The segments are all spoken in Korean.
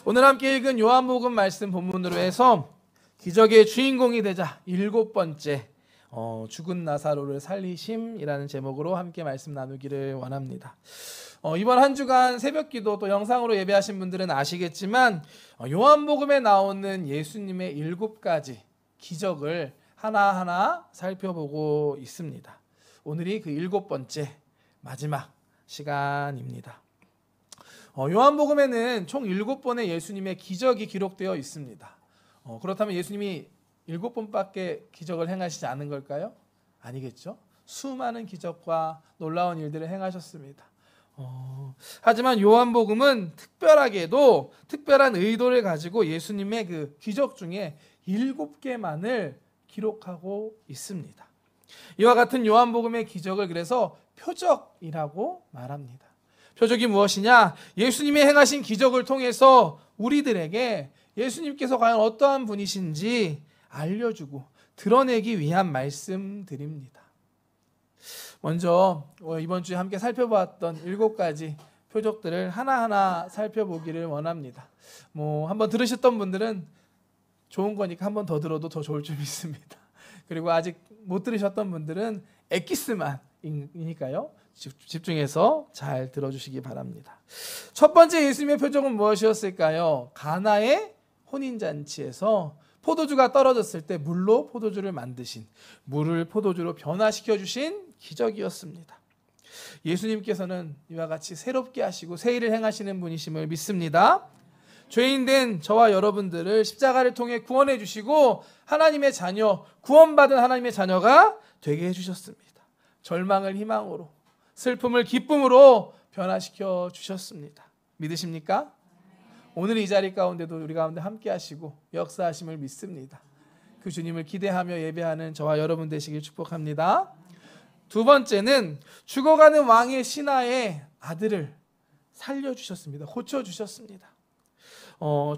오늘 함께 읽은 요한복음 말씀 본문으로 해서 기적의 주인공이 되자 7번째 죽은 나사로를 살리심이라는 제목으로 함께 말씀 나누기를 원합니다. 이번 한 주간 새벽기도 또 영상으로 예배하신 분들은 아시겠지만 요한복음에 나오는 예수님의 7가지 기적을 하나하나 살펴보고 있습니다. 오늘이 그 7번째 마지막 시간입니다. 요한복음에는 총 7번의 예수님의 기적이 기록되어 있습니다. 그렇다면 예수님이 7번밖에 기적을 행하시지 않은 걸까요? 아니겠죠. 수많은 기적과 놀라운 일들을 행하셨습니다. 하지만 요한복음은 특별하게도 특별한 의도를 가지고 예수님의 그 기적 중에 7개만을 기록하고 있습니다. 이와 같은 요한복음의 기적을 그래서 표적이라고 말합니다. 표적이 무엇이냐? 예수님이 행하신 기적을 통해서 우리들에게 예수님께서 과연 어떠한 분이신지 알려주고 드러내기 위한 말씀들입니다. 먼저 이번 주에 함께 살펴보았던 7가지 표적들을 하나하나 살펴보기를 원합니다. 한번 들으셨던 분들은 좋은 거니까 한 번 더 들어도 더 좋을 줄 믿습니다. 그리고 아직 못 들으셨던 분들은 엑기스만이니까요. 집중해서 잘 들어주시기 바랍니다. 첫 번째 예수님의 표적은 무엇이었을까요? 가나의 혼인잔치에서 포도주가 떨어졌을 때 물로 포도주를 만드신, 물을 포도주로 변화시켜 주신 기적이었습니다. 예수님께서는 이와 같이 새롭게 하시고 새 일을 행하시는 분이심을 믿습니다. 죄인된 저와 여러분들을 십자가를 통해 구원해 주시고 하나님의 자녀, 구원받은 하나님의 자녀가 되게 해주셨습니다. 절망을 희망으로, 슬픔을 기쁨으로 변화시켜 주셨습니다. 믿으십니까? 오늘 이 자리 가운데도 우리 가운데 함께 하시고 역사하심을 믿습니다. 그 주님을 기대하며 예배하는 저와 여러분 되시길 축복합니다. 두 번째는 죽어가는 왕의 신하의 아들을 살려주셨습니다. 고쳐주셨습니다.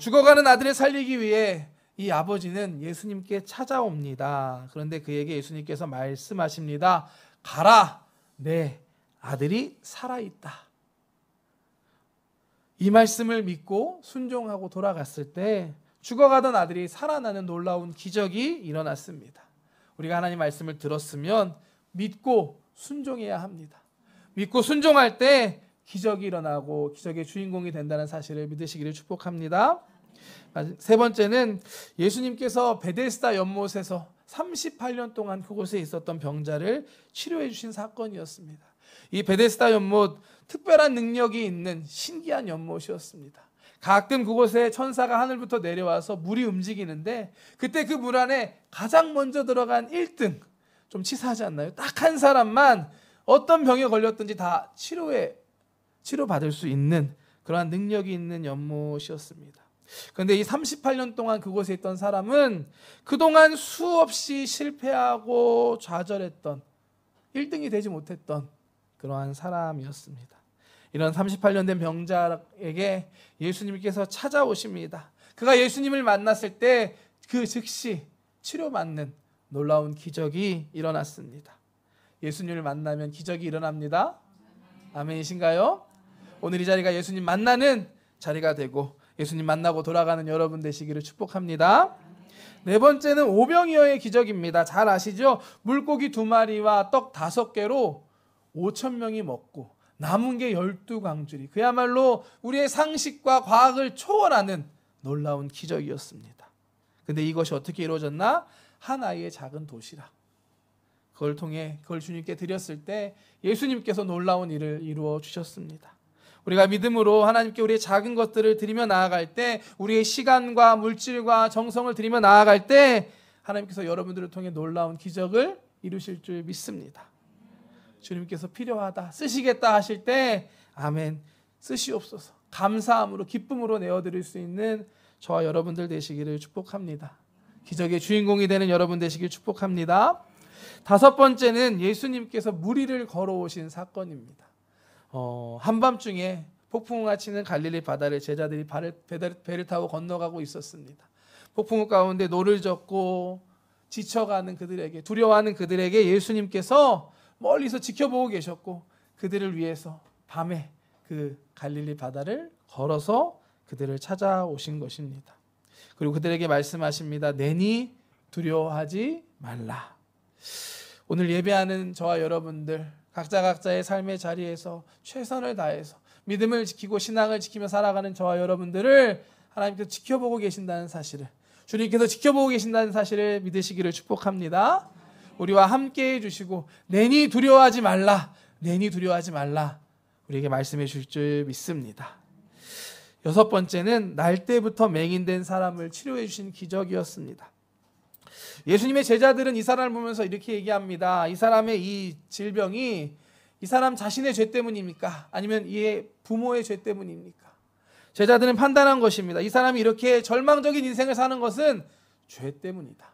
죽어가는 아들을 살리기 위해 이 아버지는 예수님께 찾아옵니다. 그런데 그에게 예수님께서 말씀하십니다. 가라, 내 아들이 살아있다. 이 말씀을 믿고 순종하고 돌아갔을 때 죽어가던 아들이 살아나는 놀라운 기적이 일어났습니다. 우리가 하나님 말씀을 들었으면 믿고 순종해야 합니다. 믿고 순종할 때 기적이 일어나고 기적의 주인공이 된다는 사실을 믿으시기를 축복합니다. 세 번째는 예수님께서 베데스다 연못에서 38년 동안 그곳에 있었던 병자를 치료해 주신 사건이었습니다. 이 베데스다 연못, 특별한 능력이 있는 신기한 연못이었습니다. 가끔 그곳에 천사가 하늘부터 내려와서 물이 움직이는데 그때 그 물 안에 가장 먼저 들어간 1등, 좀 치사하지 않나요? 딱 한 사람만 어떤 병에 걸렸든지 다 치료받을 수 있는 그러한 능력이 있는 연못이었습니다. 그런데 이 38년 동안 그곳에 있던 사람은 그동안 수없이 실패하고 좌절했던, 1등이 되지 못했던 그러한 사람이었습니다. 이런 38년 된 병자에게 예수님께서 찾아오십니다. 그가 예수님을 만났을 때 그 즉시 치료받는 놀라운 기적이 일어났습니다. 예수님을 만나면 기적이 일어납니다. 아멘이신가요? 오늘 이 자리가 예수님 만나는 자리가 되고 예수님 만나고 돌아가는 여러분 되시기를 축복합니다. 네 번째는 오병이어의 기적입니다. 잘 아시죠? 물고기 2마리와 떡 5개로 5,000명이 먹고 남은 게 12광줄이, 그야말로 우리의 상식과 과학을 초월하는 놀라운 기적이었습니다. 근데 이것이 어떻게 이루어졌나? 한 아이의 작은 도시락, 그걸 통해 그걸 주님께 드렸을 때 예수님께서 놀라운 일을 이루어 주셨습니다. 우리가 믿음으로 하나님께 우리의 작은 것들을 드리며 나아갈 때, 우리의 시간과 물질과 정성을 드리며 나아갈 때 하나님께서 여러분들을 통해 놀라운 기적을 이루실 줄 믿습니다. 주님께서 필요하다, 쓰시겠다 하실 때 아멘, 쓰시옵소서, 감사함으로 기쁨으로 내어드릴 수 있는 저와 여러분들 되시기를 축복합니다. 기적의 주인공이 되는 여러분 되시길 축복합니다. 5번째는 예수님께서 무리를 걸어오신 사건입니다. 한밤중에 폭풍우가 치는 갈릴리 바다를 제자들이 배를 타고 건너가고 있었습니다. 폭풍우 가운데 노를 젓고 지쳐가는 그들에게, 두려워하는 그들에게 예수님께서 멀리서 지켜보고 계셨고 그들을 위해서 밤에 그 갈릴리 바다를 걸어서 그들을 찾아오신 것입니다. 그리고 그들에게 말씀하십니다. 내니 두려워하지 말라. 오늘 예배하는 저와 여러분들 각자의 삶의 자리에서 최선을 다해서 믿음을 지키고 신앙을 지키며 살아가는 저와 여러분들을 하나님께서 지켜보고 계신다는 사실을, 주님께서 지켜보고 계신다는 사실을 믿으시기를 축복합니다. 우리와 함께해 주시고 내니 두려워하지 말라, 내니 두려워하지 말라 우리에게 말씀해 주실 줄 믿습니다. 여섯 번째는 날 때부터 맹인된 사람을 치료해 주신 기적이었습니다. 예수님의 제자들은 이 사람을 보면서 이렇게 얘기합니다. 이 사람의 이 질병이 이 사람 자신의 죄 때문입니까? 아니면 이의 부모의 죄 때문입니까? 제자들은 판단한 것입니다. 이 사람이 이렇게 절망적인 인생을 사는 것은 죄 때문이다.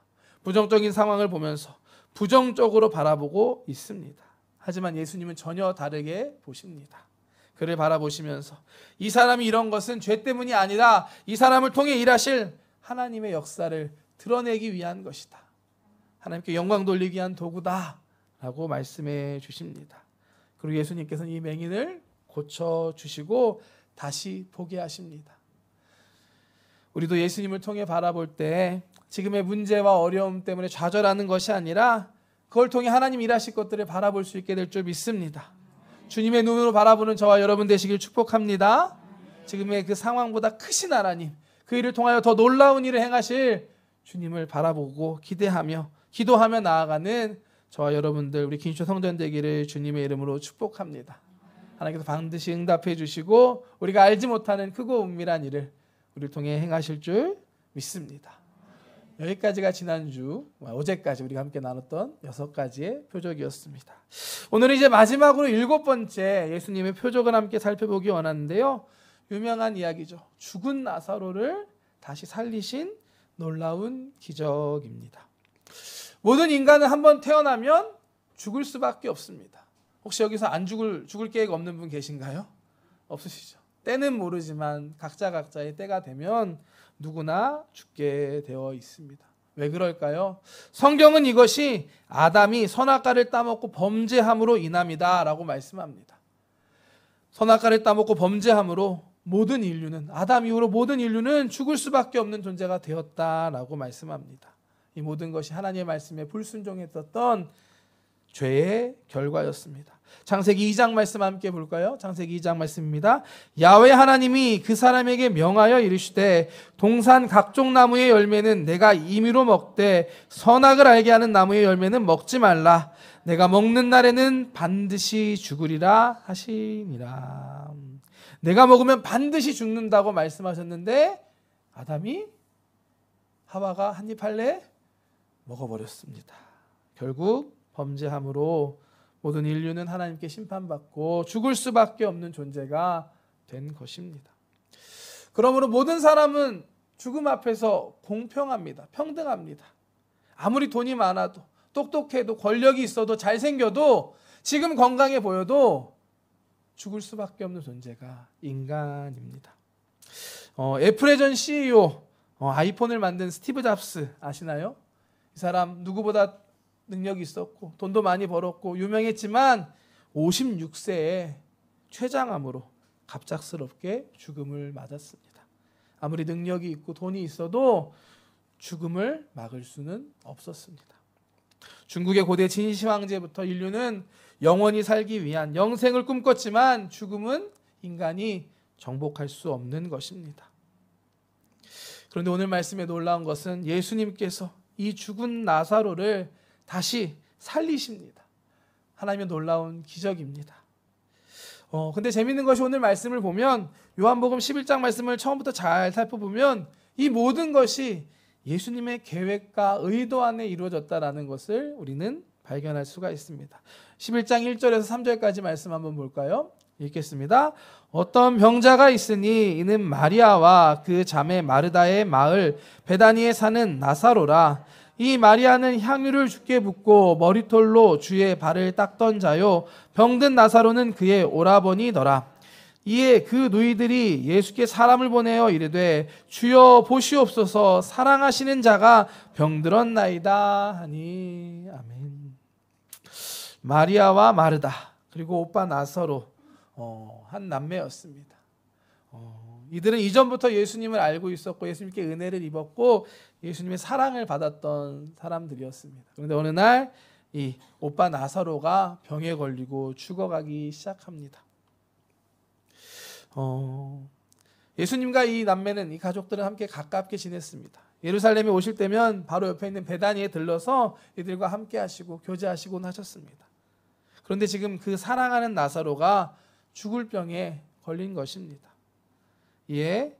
부정적인 상황을 보면서 부정적으로 바라보고 있습니다. 하지만 예수님은 전혀 다르게 보십니다. 그를 바라보시면서 이 사람이 이런 것은 죄 때문이 아니라 이 사람을 통해 일하실 하나님의 역사를 드러내기 위한 것이다. 하나님께 영광 돌리기 위한 도구다 라고 말씀해 주십니다. 그리고 예수님께서는 이 맹인을 고쳐주시고 다시 보게 하십니다. 우리도 예수님을 통해 바라볼 때 지금의 문제와 어려움 때문에 좌절하는 것이 아니라 그걸 통해 하나님 일하실 것들을 바라볼 수 있게 될 줄 믿습니다. 주님의 눈으로 바라보는 저와 여러분 되시길 축복합니다. 지금의 그 상황보다 크신 하나님, 그 일을 통하여 더 놀라운 일을 행하실 주님을 바라보고 기도하며 나아가는 저와 여러분들 우리 긴쇼 성전 되기를 주님의 이름으로 축복합니다. 하나님께서 반드시 응답해 주시고 우리가 알지 못하는 크고 은밀한 일을 우리를 통해 행하실 줄 믿습니다. 여기까지가 지난주 어제까지 우리가 함께 나눴던 6가지의 표적이었습니다. 오늘은 이제 마지막으로 7번째 예수님의 표적을 함께 살펴보기 원하는데요. 유명한 이야기죠. 죽은 나사로를 다시 살리신 놀라운 기적입니다. 모든 인간은 한번 태어나면 죽을 수밖에 없습니다. 혹시 여기서 안 죽을 계획 없는 분 계신가요? 없으시죠? 때는 모르지만 각자의 때가 되면 누구나 죽게 되어 있습니다. 왜 그럴까요? 성경은 이것이 아담이 선악과를 따먹고 범죄함으로 인함이다 라고 말씀합니다. 선악과를 따먹고 범죄함으로 모든 인류는, 아담 이후로 모든 인류는 죽을 수밖에 없는 존재가 되었다라고 말씀합니다. 이 모든 것이 하나님의 말씀에 불순종했었던 죄의 결과였습니다. 창세기 2장 말씀 함께 볼까요? 창세기 2장 말씀입니다. 야훼 하나님이 그 사람에게 명하여 이르시되 동산 각종 나무의 열매는 내가 임의로 먹되 선악을 알게 하는 나무의 열매는 먹지 말라. 내가 먹는 날에는 반드시 죽으리라 하시니라. 내가 먹으면 반드시 죽는다고 말씀하셨는데 아담이 하와가 한 입 할래 먹어버렸습니다. 결국 범죄함으로 모든 인류는 하나님께 심판받고 죽을 수밖에 없는 존재가 된 것입니다. 그러므로 모든 사람은 죽음 앞에서 공평합니다. 평등합니다. 아무리 돈이 많아도 똑똑해도 권력이 있어도 잘생겨도 지금 건강해 보여도 죽을 수밖에 없는 존재가 인간입니다. 애플의 전 CEO, 아이폰을 만든 스티브 잡스 아시나요? 이 사람 누구보다 능력이 있었고 돈도 많이 벌었고 유명했지만 56세에 췌장암으로 갑작스럽게 죽음을 맞았습니다. 아무리 능력이 있고 돈이 있어도 죽음을 막을 수는 없었습니다. 중국의 고대 진시 황제부터 인류는 영원히 살기 위한 영생을 꿈꿨지만 죽음은 인간이 정복할 수 없는 것입니다. 그런데 오늘 말씀에 놀라운 것은 예수님께서 이 죽은 나사로를 다시 살리십니다. 하나님의 놀라운 기적입니다. 근데 재밌는 것이 오늘 말씀을 보면 요한복음 11장 말씀을 처음부터 잘 살펴보면 이 모든 것이 예수님의 계획과 의도 안에 이루어졌다라는 것을 우리는 발견할 수가 있습니다. 11장 1절에서 3절까지 말씀 한번 볼까요? 읽겠습니다. 어떤 병자가 있으니 이는 마리아와 그 자매 마르다의 마을 베다니에 사는 나사로라. 이 마리아는 향유를 주께 붓고 머리털로 주의 발을 닦던 자요 병든 나사로는 그의 오라버니더라. 이에 그 누이들이 예수께 사람을 보내어 이르되 주여 보시옵소서 사랑하시는 자가 병들었나이다 하니. 아멘. 마리아와 마르다 그리고 오빠 나사로 한 남매였습니다. 이들은 이전부터 예수님을 알고 있었고 예수님께 은혜를 입었고 예수님의 사랑을 받았던 사람들이었습니다. 그런데 어느 날 이 오빠 나사로가 병에 걸리고 죽어가기 시작합니다. 예수님과 이 남매는, 이 가족들은 함께 가깝게 지냈습니다. 예루살렘에 오실 때면 바로 옆에 있는 베다니에 들러서 이들과 함께 하시고 교제하시곤 하셨습니다. 그런데 지금 그 사랑하는 나사로가 죽을 병에 걸린 것입니다. 이에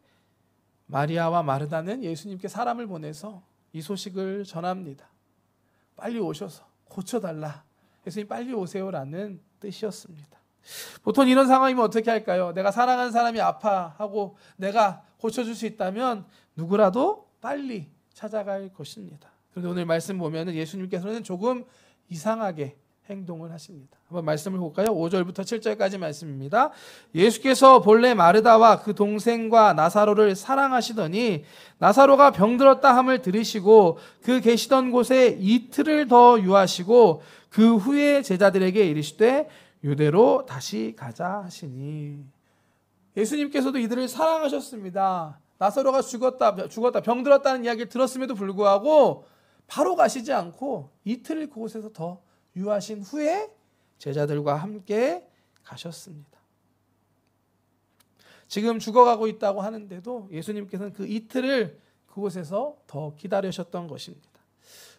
마리아와 마르다는 예수님께 사람을 보내서 이 소식을 전합니다. 빨리 오셔서 고쳐달라. 예수님 빨리 오세요라는 뜻이었습니다. 보통 이런 상황이면 어떻게 할까요? 내가 사랑하는 사람이 아파하고 내가 고쳐줄 수 있다면 누구라도 빨리 찾아갈 것입니다. 그런데 오늘 말씀 보면 예수님께서는 조금 이상하게 행동을 하십니다. 한번 말씀을 볼까요? 5절부터 7절까지 말씀입니다. 예수께서 본래 마르다와 그 동생과 나사로를 사랑하시더니 나사로가 병들었다 함을 들으시고 그 계시던 곳에 이틀을 더 유하시고 그 후에 제자들에게 이르시되 유대로 다시 가자 하시니. 예수님께서도 이들을 사랑하셨습니다. 나사로가 죽었다 병들었다는 이야기를 들었음에도 불구하고 바로 가시지 않고 이틀을 그곳에서 더 유하신 후에 제자들과 함께 가셨습니다. 지금 죽어가고 있다고 하는데도 예수님께서는 그 이틀을 그곳에서 더 기다리셨던 것입니다.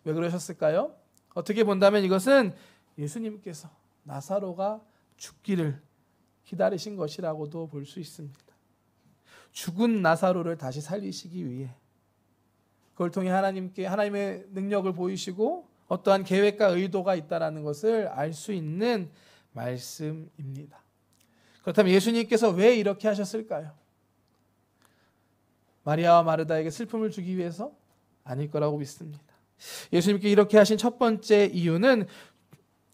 왜 그러셨을까요? 어떻게 본다면 이것은 예수님께서 나사로가 죽기를 기다리신 것이라고도 볼 수 있습니다. 죽은 나사로를 다시 살리시기 위해, 그걸 통해 하나님의 능력을 보이시고 어떠한 계획과 의도가 있다는 것을 알 수 있는 말씀입니다. 그렇다면 예수님께서 왜 이렇게 하셨을까요? 마리아와 마르다에게 슬픔을 주기 위해서? 아닐 거라고 믿습니다. 예수님께 이렇게 하신 첫 번째 이유는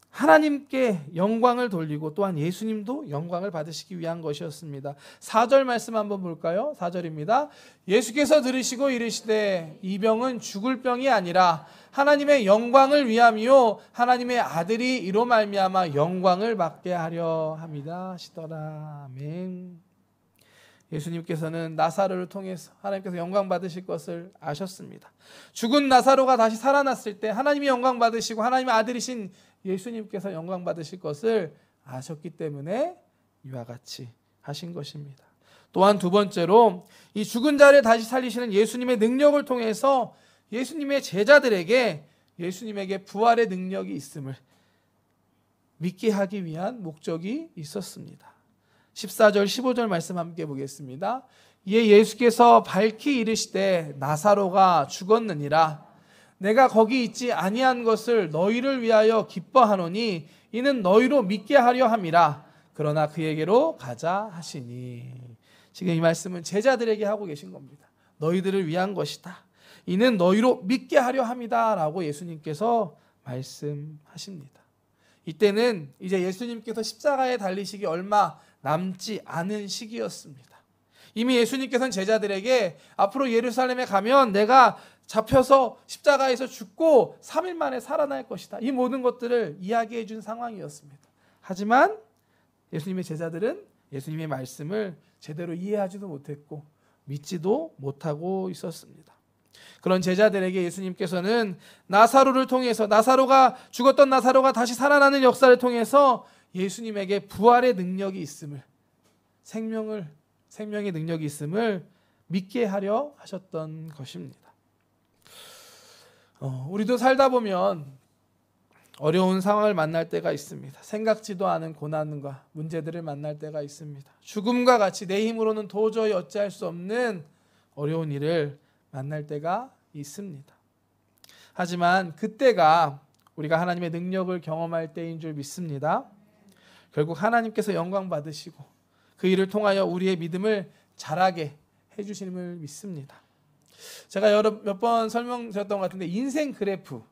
하나님께 영광을 돌리고 또한 예수님도 영광을 받으시기 위한 것이었습니다. 4절 말씀 한번 볼까요? 4절입니다. 예수께서 들으시고 이르시되 이 병은 죽을 병이 아니라 하나님의 영광을 위함이요 하나님의 아들이 이로 말미암아 영광을 받게 하려 함이다 하시더라. 아멘. 예수님께서는 나사로를 통해서 하나님께서 영광 받으실 것을 아셨습니다. 죽은 나사로가 다시 살아났을 때 하나님이 영광 받으시고 하나님의 아들이신 예수님께서 영광 받으실 것을 아셨기 때문에 이와 같이 하신 것입니다. 또한 두 번째로 이 죽은 자를 다시 살리시는 예수님의 능력을 통해서 예수님의 제자들에게 예수님에게 부활의 능력이 있음을 믿게 하기 위한 목적이 있었습니다. 14절 15절 말씀 함께 보겠습니다. 이에 예수께서 밝히 이르시되 나사로가 죽었느니라. 내가 거기 있지 아니한 것을 너희를 위하여 기뻐하노니 이는 너희로 믿게 하려 함이라. 그러나 그에게로 가자 하시니. 지금 이 말씀은 제자들에게 하고 계신 겁니다. 너희들을 위한 것이다. 이는 너희로 믿게 하려 함이다 라고 예수님께서 말씀하십니다. 이때는 이제 예수님께서 십자가에 달리시기 얼마 남지 않은 시기였습니다. 이미 예수님께서는 제자들에게 앞으로 예루살렘에 가면 내가 잡혀서 십자가에서 죽고 3일 만에 살아날 것이다. 이 모든 것들을 이야기해 준 상황이었습니다. 하지만 예수님의 제자들은 예수님의 말씀을 제대로 이해하지도 못했고 믿지도 못하고 있었습니다. 그런 제자들에게 예수님께서는 나사로를 통해서 죽었던 나사로가 다시 살아나는 역사를 통해서 예수님에게 부활의 능력이 있음을, 생명의 능력이 있음을 믿게 하려 하셨던 것입니다. 우리도 살다 보면 어려운 상황을 만날 때가 있습니다. 생각지도 않은 고난과 문제들을 만날 때가 있습니다. 죽음과 같이 내 힘으로는 도저히 어찌할 수 없는 어려운 일을 만날 때가 있습니다. 하지만 그때가 우리가 하나님의 능력을 경험할 때인 줄 믿습니다. 결국 하나님께서 영광 받으시고 그 일을 통하여 우리의 믿음을 자라게 해주심을 믿습니다. 제가 몇 번 설명드렸던 것 같은데 인생 그래프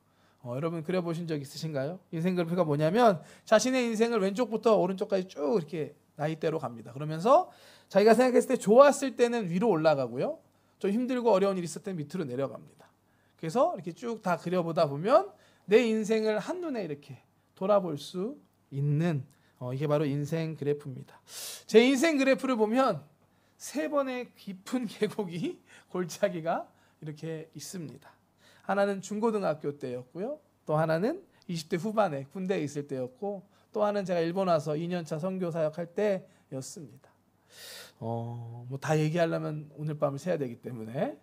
여러분 그려보신 적 있으신가요? 인생 그래프가 뭐냐면 자신의 인생을 왼쪽부터 오른쪽까지 쭉 이렇게 나이대로 갑니다. 그러면서 자기가 생각했을 때 좋았을 때는 위로 올라가고요. 좀 힘들고 어려운 일이 있을 때는 밑으로 내려갑니다. 그래서 이렇게 쭉 다 그려보다 보면 내 인생을 한눈에 이렇게 돌아볼 수 있는 이게 바로 인생 그래프입니다. 제 인생 그래프를 보면 세 번의 깊은 계곡이 골짜기가 이렇게 있습니다. 하나는 중고등학교 때였고요. 또 하나는 20대 후반에 군대에 있을 때였고, 또 하나는 제가 일본 와서 2년차 선교 사역할 때였습니다. 뭐 다 얘기하려면 오늘 밤을 새야 되기 때문에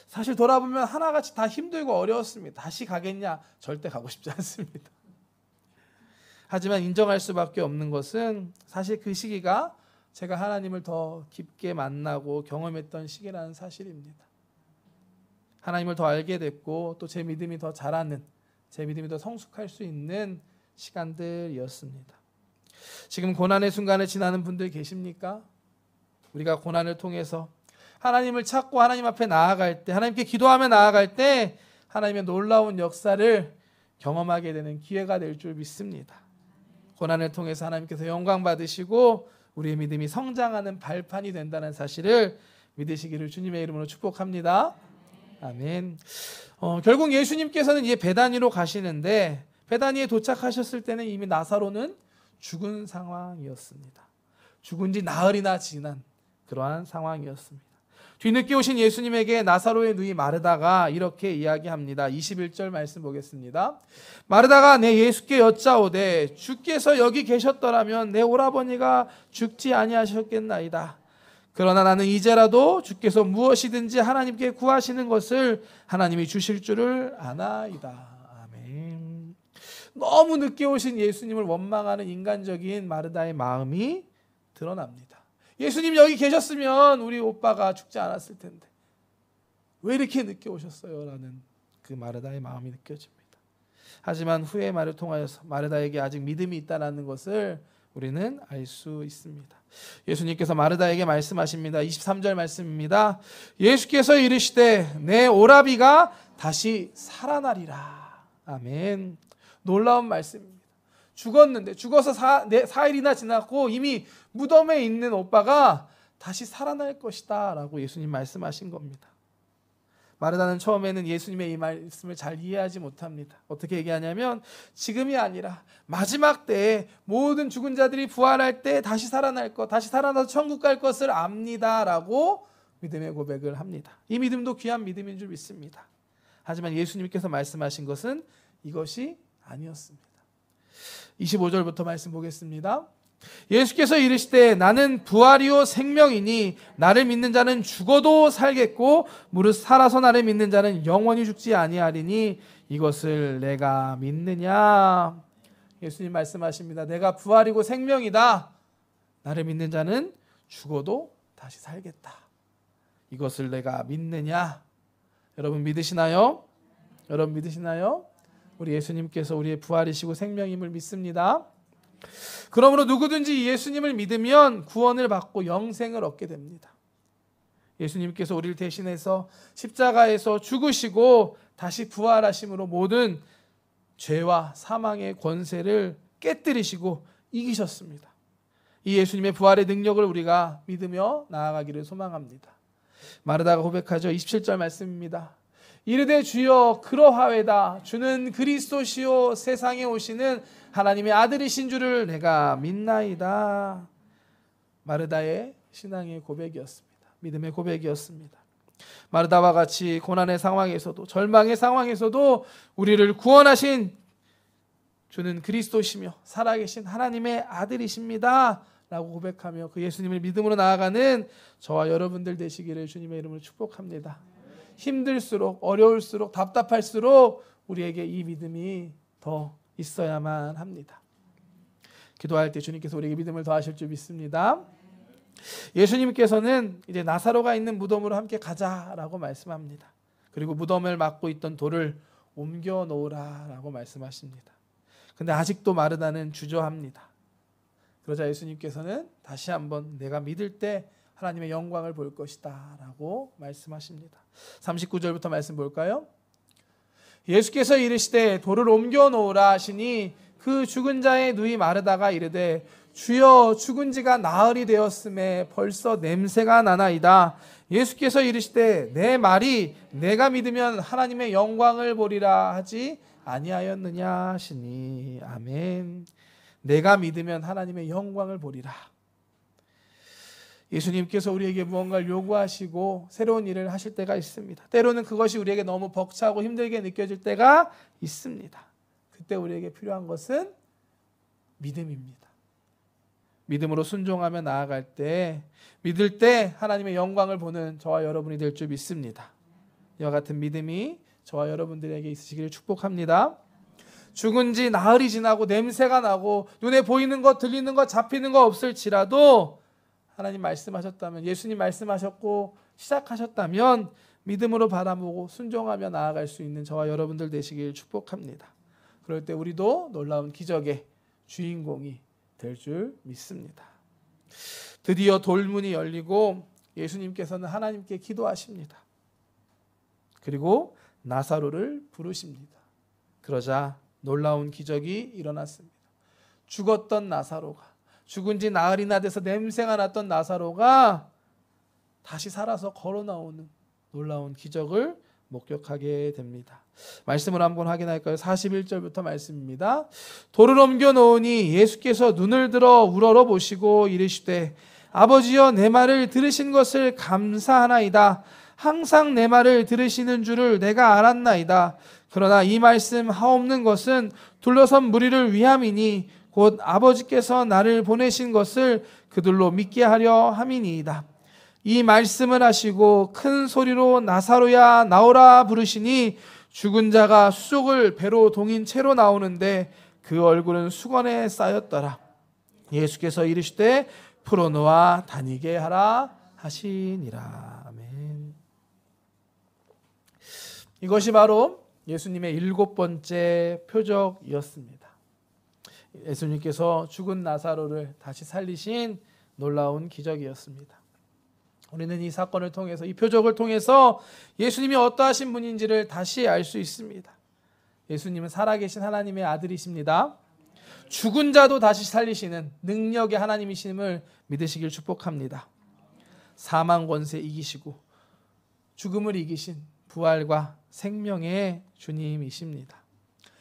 사실 돌아보면 하나같이 다 힘들고 어려웠습니다. 다시 가겠냐? 절대 가고 싶지 않습니다. 하지만 인정할 수밖에 없는 것은 사실 그 시기가 제가 하나님을 더 깊게 만나고 경험했던 시기라는 사실입니다. 하나님을 더 알게 됐고 또 제 믿음이 더 자라는, 제 믿음이 더 성숙할 수 있는 시간들이었습니다. 지금 고난의 순간을 지나는 분들 계십니까? 우리가 고난을 통해서 하나님을 찾고 하나님 앞에 나아갈 때, 하나님께 기도하며 나아갈 때 하나님의 놀라운 역사를 경험하게 되는 기회가 될 줄 믿습니다. 고난을 통해서 하나님께서 영광 받으시고 우리의 믿음이 성장하는 발판이 된다는 사실을 믿으시기를 주님의 이름으로 축복합니다. 아멘. 결국 예수님께서는 이제 베다니로 가시는데, 베다니에 도착하셨을 때는 이미 나사로는 죽은 상황이었습니다. 죽은 지 나흘이나 지난 그러한 상황이었습니다. 뒤늦게 오신 예수님에게 나사로의 누이 마르다가 이렇게 이야기합니다. 21절 말씀 보겠습니다. 마르다가 내 예수께 여짜오되 주께서 여기 계셨더라면 내 오라버니가 죽지 아니하셨겠나이다. 그러나 나는 이제라도 주께서 무엇이든지 하나님께 구하시는 것을 하나님이 주실 줄을 아나이다. 아멘. 너무 늦게 오신 예수님을 원망하는 인간적인 마르다의 마음이 드러납니다. 예수님 여기 계셨으면 우리 오빠가 죽지 않았을 텐데 왜 이렇게 늦게 오셨어요? 라는 그 마르다의 마음이 느껴집니다. 하지만 후의 말을 통하여서 마르다에게 아직 믿음이 있다는 것을 우리는 알 수 있습니다. 예수님께서 마르다에게 말씀하십니다. 23절 말씀입니다. 예수께서 이르시되 내 오라비가 다시 살아나리라. 아멘. 놀라운 말씀입니다. 죽었는데, 죽어서 4일이나 지났고 이미 무덤에 있는 오빠가 다시 살아날 것이다 라고 예수님 말씀하신 겁니다. 마르다는 처음에는 예수님의 이 말씀을 잘 이해하지 못합니다. 어떻게 얘기하냐면 지금이 아니라 마지막 때에 모든 죽은 자들이 부활할 때 다시 살아날 것, 다시 살아나서 천국 갈 것을 압니다 라고 믿음의 고백을 합니다. 이 믿음도 귀한 믿음인 줄 믿습니다. 하지만 예수님께서 말씀하신 것은 이것이 아니었습니다. 25절부터 말씀 보겠습니다. 예수께서 이르시되 나는 부활이요 생명이니 나를 믿는 자는 죽어도 살겠고 무릇 살아서 나를 믿는 자는 영원히 죽지 아니하리니 이것을 내가 믿느냐. 예수님 말씀하십니다. 내가 부활이고 생명이다. 나를 믿는 자는 죽어도 다시 살겠다. 이것을 내가 믿느냐. 여러분 믿으시나요? 여러분 믿으시나요? 우리 예수님께서 우리의 부활이시고 생명임을 믿습니다. 그러므로 누구든지 예수님을 믿으면 구원을 받고 영생을 얻게 됩니다. 예수님께서 우리를 대신해서 십자가에서 죽으시고 다시 부활하심으로 모든 죄와 사망의 권세를 깨뜨리시고 이기셨습니다. 이 예수님의 부활의 능력을 우리가 믿으며 나아가기를 소망합니다. 마르다가 고백하죠. 27절 말씀입니다. 이르되 주여 그러하외다. 주는 그리스도시요 세상에 오시는 하나님의 아들이신 줄을 내가 믿나이다. 마르다의 신앙의 고백이었습니다. 믿음의 고백이었습니다. 마르다와 같이 고난의 상황에서도 절망의 상황에서도 우리를 구원하신 주는 그리스도시며 살아계신 하나님의 아들이십니다 라고 고백하며 그 예수님을 믿음으로 나아가는 저와 여러분들 되시기를 주님의 이름으로 축복합니다. 힘들수록 어려울수록 답답할수록 우리에게 이 믿음이 더 있어야만 합니다. 기도할 때 주님께서 우리에게 믿음을 더하실 줄 믿습니다. 예수님께서는 이제 나사로가 있는 무덤으로 함께 가자라고 말씀합니다. 그리고 무덤을 막고 있던 돌을 옮겨 놓으라라고 말씀하십니다. 근데 아직도 마르다는 주저합니다. 그러자 예수님께서는 다시 한번 내가 믿을 때 하나님의 영광을 볼 것이다 라고 말씀하십니다. 39절부터 말씀 볼까요? 예수께서 이르시되 돌을 옮겨 놓으라 하시니 그 죽은 자의 누이 마르다가 이르되 주여 죽은 지가 나흘이 되었음에 벌써 냄새가 나나이다. 예수께서 이르시되 내 말이 내가 믿으면 하나님의 영광을 보리라 하지 아니하였느냐 하시니. 아멘. 내가 믿으면 하나님의 영광을 보리라. 예수님께서 우리에게 무언가를 요구하시고 새로운 일을 하실 때가 있습니다. 때로는 그것이 우리에게 너무 벅차고 힘들게 느껴질 때가 있습니다. 그때 우리에게 필요한 것은 믿음입니다. 믿음으로 순종하며 나아갈 때, 믿을 때 하나님의 영광을 보는 저와 여러분이 될 줄 믿습니다. 이와 같은 믿음이 저와 여러분들에게 있으시기를 축복합니다. 죽은 지 나흘이 지나고 냄새가 나고 눈에 보이는 것, 들리는 것, 잡히는 것 없을지라도 하나님 말씀하셨다면, 예수님 말씀하셨고 시작하셨다면 믿음으로 바라보고 순종하며 나아갈 수 있는 저와 여러분들 되시길 축복합니다. 그럴 때 우리도 놀라운 기적의 주인공이 될 줄 믿습니다. 드디어 돌문이 열리고 예수님께서는 하나님께 기도하십니다. 그리고 나사로를 부르십니다. 그러자 놀라운 기적이 일어났습니다. 죽었던 나사로가, 죽은 지 나흘이나 돼서 냄새가 났던 나사로가 다시 살아서 걸어 나오는 놀라운 기적을 목격하게 됩니다. 말씀을 한번 확인할까요? 41절부터 말씀입니다. 돌을 옮겨 놓으니 예수께서 눈을 들어 우러러 보시고 이르시되 아버지여 내 말을 들으신 것을 감사하나이다. 항상 내 말을 들으시는 줄을 내가 알았나이다. 그러나 이 말씀 하옵는 것은 둘러선 무리를 위함이니 곧 아버지께서 나를 보내신 것을 그들로 믿게 하려 함이니이다. 이 말씀을 하시고 큰 소리로 나사로야 나오라 부르시니 죽은 자가 수족을 배로 동인 채로 나오는데 그 얼굴은 수건에 쌓였더라. 예수께서 이르시되 풀어놓아 다니게 하라 하시니라. 아멘. 이것이 바로 예수님의 7번째 표적이었습니다. 예수님께서 죽은 나사로를 다시 살리신 놀라운 기적이었습니다. 우리는 이 사건을 통해서, 이 표적을 통해서 예수님이 어떠하신 분인지를 다시 알 수 있습니다. 예수님은 살아계신 하나님의 아들이십니다. 죽은 자도 다시 살리시는 능력의 하나님이심을 믿으시길 축복합니다. 사망 권세 이기시고 죽음을 이기신 부활과 생명의 주님이십니다.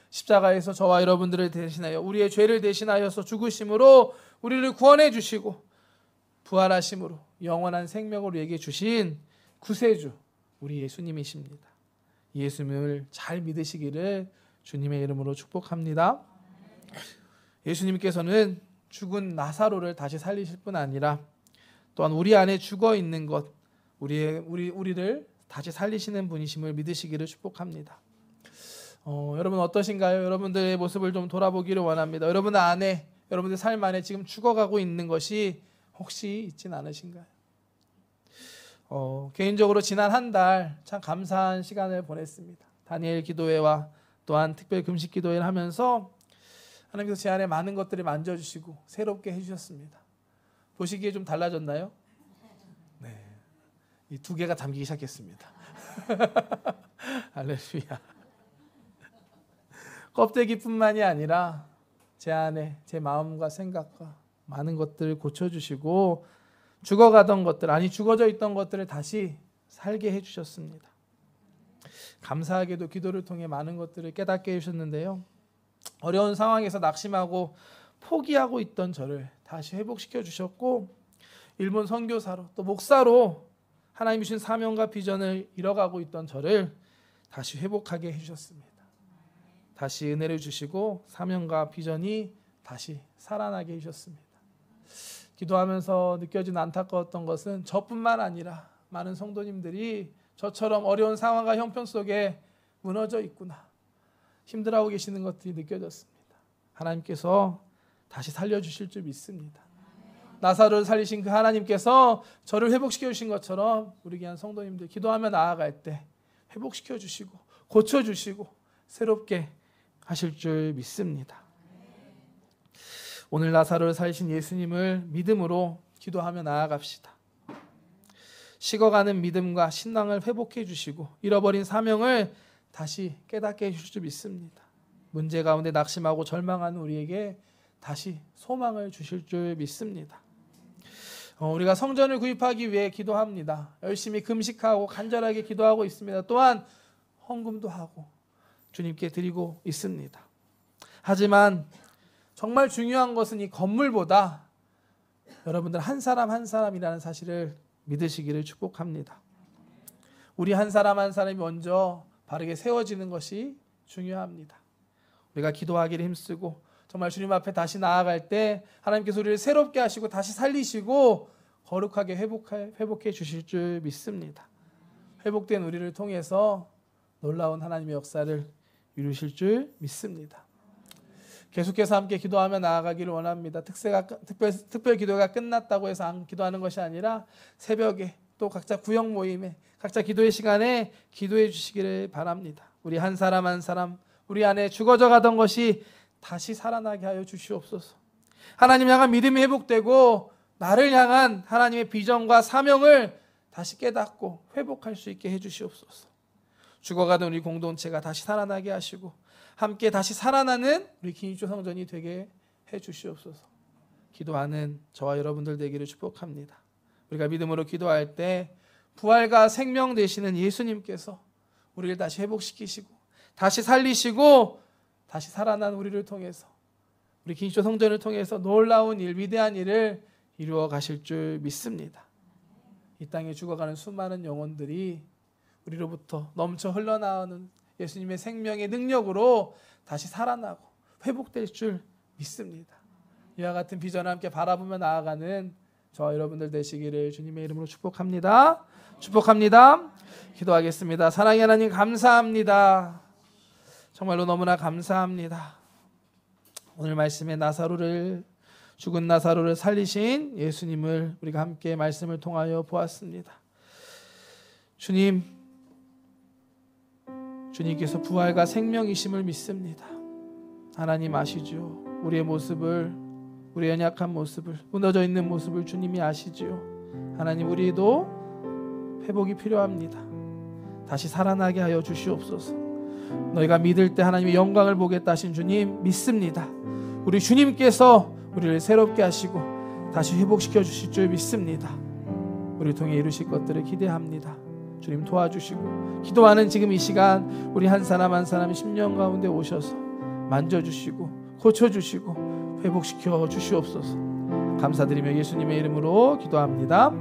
십자가에서 저와 여러분들을 대신하여 우리의 죄를 대신하여서 죽으심으로 우리를 구원해 주시고 부활하심으로 영원한 생명을 우리에게 주신 구세주 우리 예수님이십니다. 예수님을 잘 믿으시기를 주님의 이름으로 축복합니다. 예수님께서는 죽은 나사로를 다시 살리실 뿐 아니라 또한 우리 안에 죽어 있는 것, 우리를 다시 살리시는 분이심을 믿으시기를 축복합니다. 여러분 어떠신가요? 여러분들의 모습을 좀 돌아보기를 원합니다. 여러분 안에, 여러분들 삶 안에 지금 죽어가고 있는 것이 혹시 있진 않으신가요? 개인적으로 지난 한 달 참 감사한 시간을 보냈습니다. 다니엘 기도회와 또한 특별 금식 기도회를 하면서 하나님께서 제 안에 많은 것들을 만져주시고 새롭게 해주셨습니다. 보시기에 좀 달라졌나요? 네, 이 두 개가 담기기 시작했습니다. 할렐루야. 껍데기뿐만이 아니라 제 안에 제 마음과 생각과 많은 것들을 고쳐주시고 죽어가던 것들, 아니 죽어져 있던 것들을 다시 살게 해주셨습니다. 감사하게도 기도를 통해 많은 것들을 깨닫게 해주셨는데요. 어려운 상황에서 낙심하고 포기하고 있던 저를 다시 회복시켜 주셨고 일본 선교사로 또 목사로 하나님이 주신 사명과 비전을 이뤄가고 있던 저를 다시 회복하게 해주셨습니다. 다시 은혜를 주시고 사명과 비전이 다시 살아나게 해주셨습니다. 기도하면서 느껴진 안타까웠던 것은 저뿐만 아니라 많은 성도님들이 저처럼 어려운 상황과 형편 속에 무너져 있구나, 힘들어하고 계시는 것들이 느껴졌습니다. 하나님께서 다시 살려주실 줄 믿습니다. 나사로를 살리신 그 하나님께서 저를 회복시켜 주신 것처럼 우리 귀한 성도님들 기도하며 나아갈 때 회복시켜 주시고 고쳐주시고 새롭게 하실 줄 믿습니다. 오늘 나사로를 살리신 예수님을 믿음으로 기도하며 나아갑시다. 식어가는 믿음과 신앙을 회복해 주시고 잃어버린 사명을 다시 깨닫게 해주실 줄 믿습니다. 문제 가운데 낙심하고 절망하는 우리에게 다시 소망을 주실 줄 믿습니다. 우리가 성전을 구입하기 위해 기도합니다. 열심히 금식하고 간절하게 기도하고 있습니다. 또한 헌금도 하고 주님께 드리고 있습니다. 하지만 정말 중요한 것은 이 건물보다 여러분들 한 사람 한 사람이라는 사실을 믿으시기를 축복합니다. 우리 한 사람 한 사람이 먼저 바르게 세워지는 것이 중요합니다. 우리가 기도하기를 힘쓰고 정말 주님 앞에 다시 나아갈 때 하나님께서 우리를 새롭게 하시고 다시 살리시고 거룩하게 회복해 주실 줄 믿습니다. 회복된 우리를 통해서 놀라운 하나님의 역사를 이루실 줄 믿습니다. 계속해서 함께 기도하며 나아가기를 원합니다. 특별 기도가 끝났다고 해서 기도하는 것이 아니라 새벽에 또 각자 구역 모임에 각자 기도의 시간에 기도해 주시기를 바랍니다. 우리 한 사람 한 사람 우리 안에 죽어져 가던 것이 다시 살아나게 하여 주시옵소서. 하나님 향한 믿음이 회복되고 나를 향한 하나님의 비전과 사명을 다시 깨닫고 회복할 수 있게 해 주시옵소서. 죽어가던 우리 공동체가 다시 살아나게 하시고 함께 다시 살아나는 우리 김익조 성전이 되게 해 주시옵소서. 기도하는 저와 여러분들 되기를 축복합니다. 우리가 믿음으로 기도할 때 부활과 생명 되시는 예수님께서 우리를 다시 회복시키시고 다시 살리시고 다시 살아난 우리를 통해서 우리 김익조 성전을 통해서 놀라운 일, 위대한 일을 이루어 가실 줄 믿습니다. 이 땅에 죽어가는 수많은 영혼들이 우리로부터 넘쳐 흘러나오는 예수님의 생명의 능력으로 다시 살아나고 회복될 줄 믿습니다. 이와 같은 비전을 함께 바라보며 나아가는 저와 여러분들 되시기를 주님의 이름으로 축복합니다. 축복합니다. 기도하겠습니다. 사랑의 하나님 감사합니다. 정말로 너무나 감사합니다. 오늘 말씀에 죽은 나사로를 살리신 예수님을 우리가 함께 말씀을 통하여 보았습니다. 주님께서 부활과 생명이심을 믿습니다. 하나님 아시죠? 우리의 모습을, 우리의 연약한 모습을, 무너져 있는 모습을 주님이 아시지요. 하나님 우리도 회복이 필요합니다. 다시 살아나게 하여 주시옵소서. 너희가 믿을 때 하나님의 영광을 보겠다 하신 주님 믿습니다. 우리 주님께서 우리를 새롭게 하시고 다시 회복시켜 주실 줄 믿습니다. 우리를 통해 이루실 것들을 기대합니다. 주님 도와주시고 기도하는 지금 이 시간 우리 한 사람 한 사람 심령 가운데 오셔서 만져주시고 고쳐주시고 회복시켜 주시옵소서. 감사드리며 예수님의 이름으로 기도합니다.